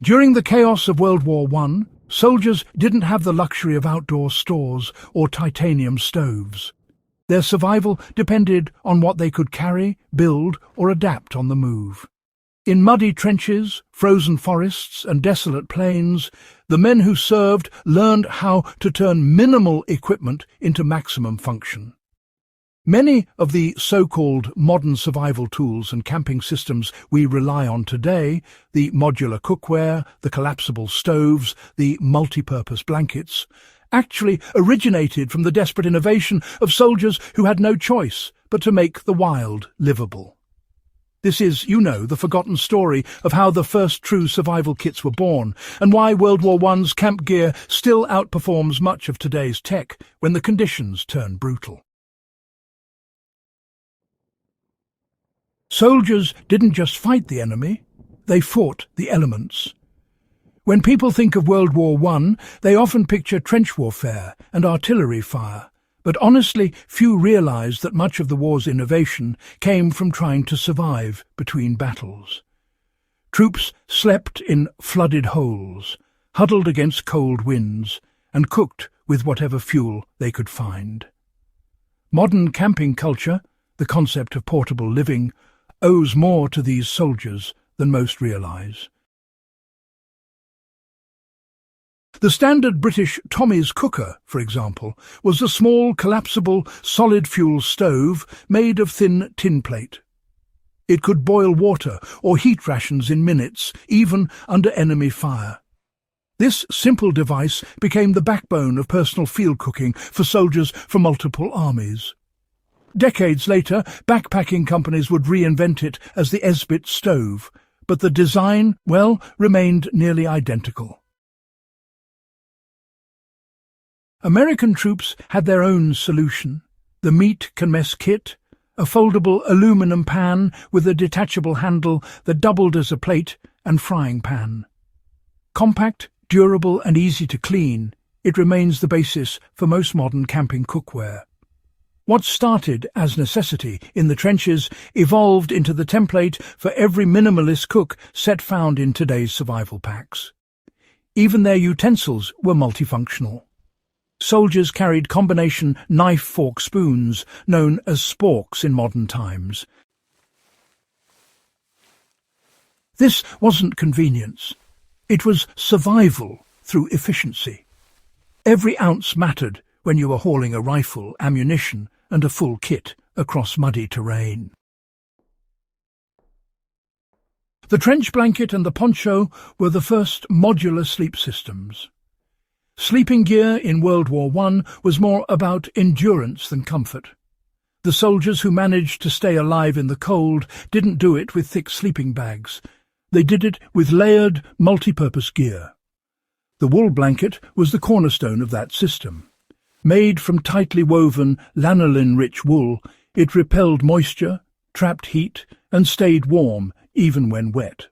During the chaos of World War I, soldiers didn't have the luxury of outdoor stores or titanium stoves. Their survival depended on what they could carry, build, or adapt on the move. In muddy trenches, frozen forests, and desolate plains, the men who served learned how to turn minimal equipment into maximum function. Many of the so-called modern survival tools and camping systems we rely on today, the modular cookware, the collapsible stoves, the multi-purpose blankets, actually originated from the desperate innovation of soldiers who had no choice but to make the wild livable. This is, the forgotten story of how the first true survival kits were born, and why World War I's camp gear still outperforms much of today's tech when the conditions turn brutal. Soldiers didn't just fight the enemy, they fought the elements. When people think of World War I, they often picture trench warfare and artillery fire. But honestly, few realize that much of the war's innovation came from trying to survive between battles. Troops slept in flooded holes, huddled against cold winds, and cooked with whatever fuel they could find. Modern camping culture, the concept of portable living, owes more to these soldiers than most realize. The standard British Tommy's cooker, for example, was a small, collapsible, solid-fuel stove made of thin tin plate. It could boil water or heat rations in minutes, even under enemy fire. This simple device became the backbone of personal field cooking for soldiers from multiple armies. Decades later, backpacking companies would reinvent it as the Esbit stove, but the design, remained nearly identical. American troops had their own solution, the meat can mess kit, a foldable aluminum pan with a detachable handle that doubled as a plate and frying pan. Compact, durable and easy to clean, it remains the basis for most modern camping cookware. What started as necessity in the trenches evolved into the template for every minimalist cook set found in today's survival packs. Even their utensils were multifunctional. Soldiers carried combination knife, fork, spoons, known as sporks in modern times. This wasn't convenience. It was survival through efficiency. Every ounce mattered when you were hauling a rifle, ammunition, and a full kit across muddy terrain. The trench blanket and the poncho were the first modular sleep systems. Sleeping gear in World War I was more about endurance than comfort. The soldiers who managed to stay alive in the cold didn't do it with thick sleeping bags. They did it with layered, multi-purpose gear. The wool blanket was the cornerstone of that system. Made from tightly woven, lanolin-rich wool, it repelled moisture, trapped heat, and stayed warm even when wet.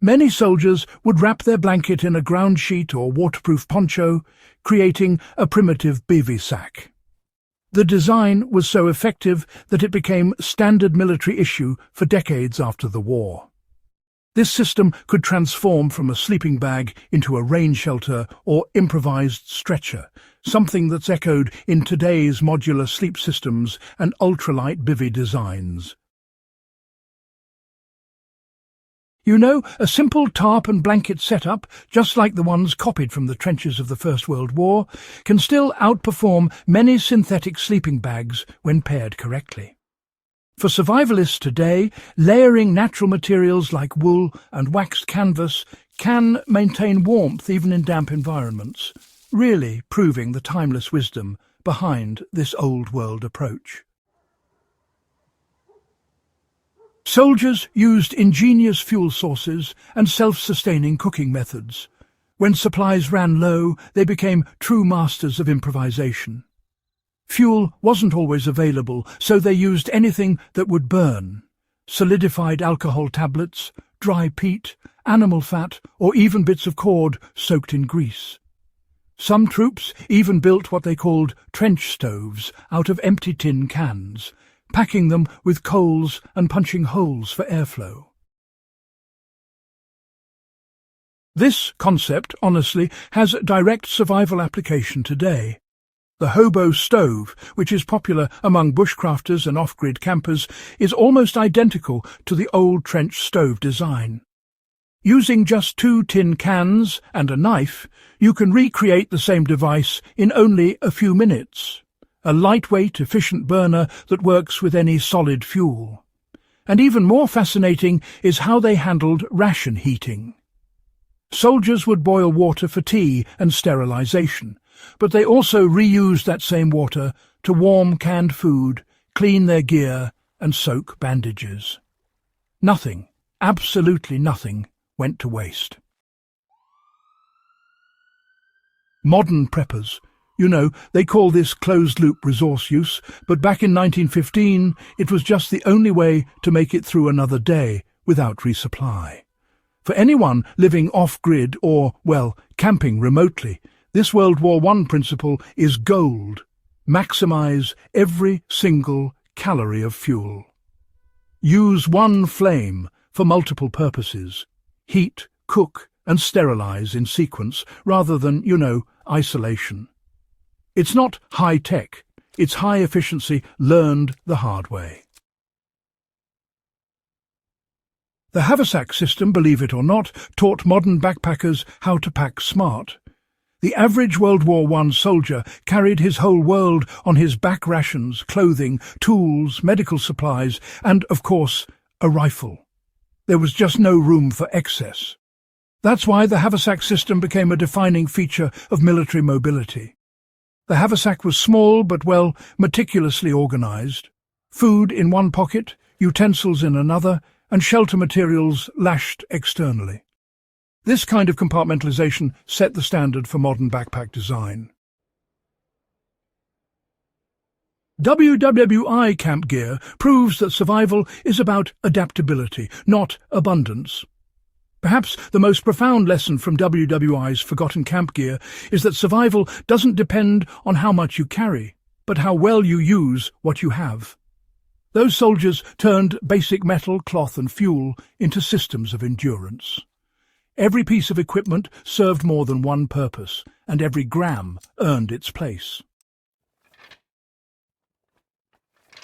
Many soldiers would wrap their blanket in a ground sheet or waterproof poncho, creating a primitive bivy sack. The design was so effective that it became standard military issue for decades after the war. This system could transform from a sleeping bag into a rain shelter or improvised stretcher, something that's echoed in today's modular sleep systems and ultralight bivy designs. A simple tarp and blanket setup, just like the ones copied from the trenches of the First World War, can still outperform many synthetic sleeping bags when paired correctly. For survivalists today, layering natural materials like wool and waxed canvas can maintain warmth even in damp environments, really proving the timeless wisdom behind this old-world approach. Soldiers used ingenious fuel sources and self-sustaining cooking methods. When supplies ran low, they became true masters of improvisation. Fuel wasn't always available, so they used anything that would burn: solidified alcohol tablets, dry peat, animal fat, or even bits of cord soaked in grease. Some troops even built what they called trench stoves out of empty tin cans, packing them with coals and punching holes for airflow. This concept, honestly, has direct survival application today. The hobo stove, which is popular among bushcrafters and off-grid campers, is almost identical to the old trench stove design. Using just 2 tin cans and a knife, you can recreate the same device in only a few minutes. A lightweight, efficient burner that works with any solid fuel. And even more fascinating is how they handled ration heating. Soldiers would boil water for tea and sterilization, but they also reused that same water to warm canned food, clean their gear, and soak bandages. Nothing, absolutely nothing, went to waste. Modern preppers. You know, they call this closed-loop resource use, but back in 1915, it was just the only way to make it through another day without resupply. For anyone living off-grid or, well, camping remotely, this World War I principle is gold. Maximize every single calorie of fuel. Use one flame for multiple purposes. Heat, cook, and sterilize in sequence, rather than, isolation. It's not high-tech, it's high-efficiency learned the hard way. The haversack system, believe it or not, taught modern backpackers how to pack smart. The average World War I soldier carried his whole world on his back rations, clothing, tools, medical supplies, and, of course, a rifle. There was just no room for excess. That's why the haversack system became a defining feature of military mobility. The haversack was small but, well, meticulously organized. Food in one pocket, utensils in another, and shelter materials lashed externally. This kind of compartmentalization set the standard for modern backpack design. WWI camp gear proves that survival is about adaptability, not abundance. Perhaps the most profound lesson from WWI's forgotten camp gear is that survival doesn't depend on how much you carry, but how well you use what you have. Those soldiers turned basic metal, cloth and fuel into systems of endurance. Every piece of equipment served more than one purpose, and every gram earned its place.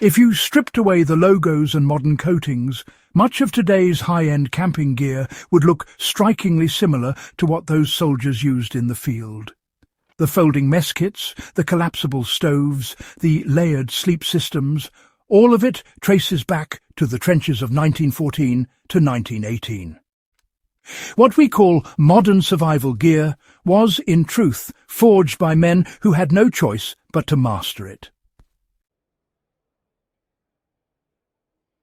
If you stripped away the logos and modern coatings, much of today's high-end camping gear would look strikingly similar to what those soldiers used in the field. The folding mess kits, the collapsible stoves, the layered sleep systems, all of it traces back to the trenches of 1914 to 1918. What we call modern survival gear was, in truth, forged by men who had no choice but to master it.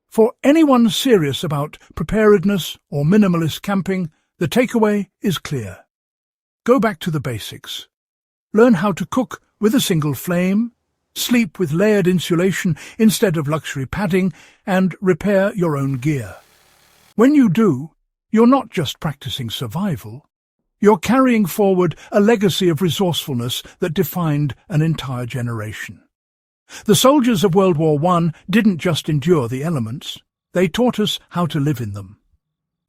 For anyone serious about preparedness or minimalist camping, the takeaway is clear. Go back to the basics. Learn how to cook with a single flame, sleep with layered insulation instead of luxury padding, and repair your own gear. When you do, you're not just practicing survival. You're carrying forward a legacy of resourcefulness that defined an entire generation. The soldiers of World War I didn't just endure the elements. They taught us how to live in them.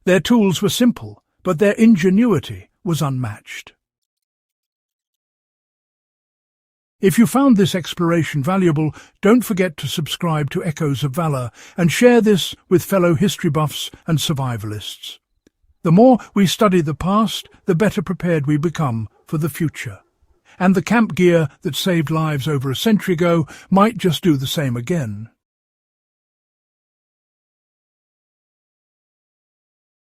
Their tools were simple, but their ingenuity was unmatched. If you found this exploration valuable, don't forget to subscribe to Echoes of Valor and share this with fellow history buffs and survivalists. The more we study the past, the better prepared we become for the future. And the camp gear that saved lives over a century ago might just do the same again.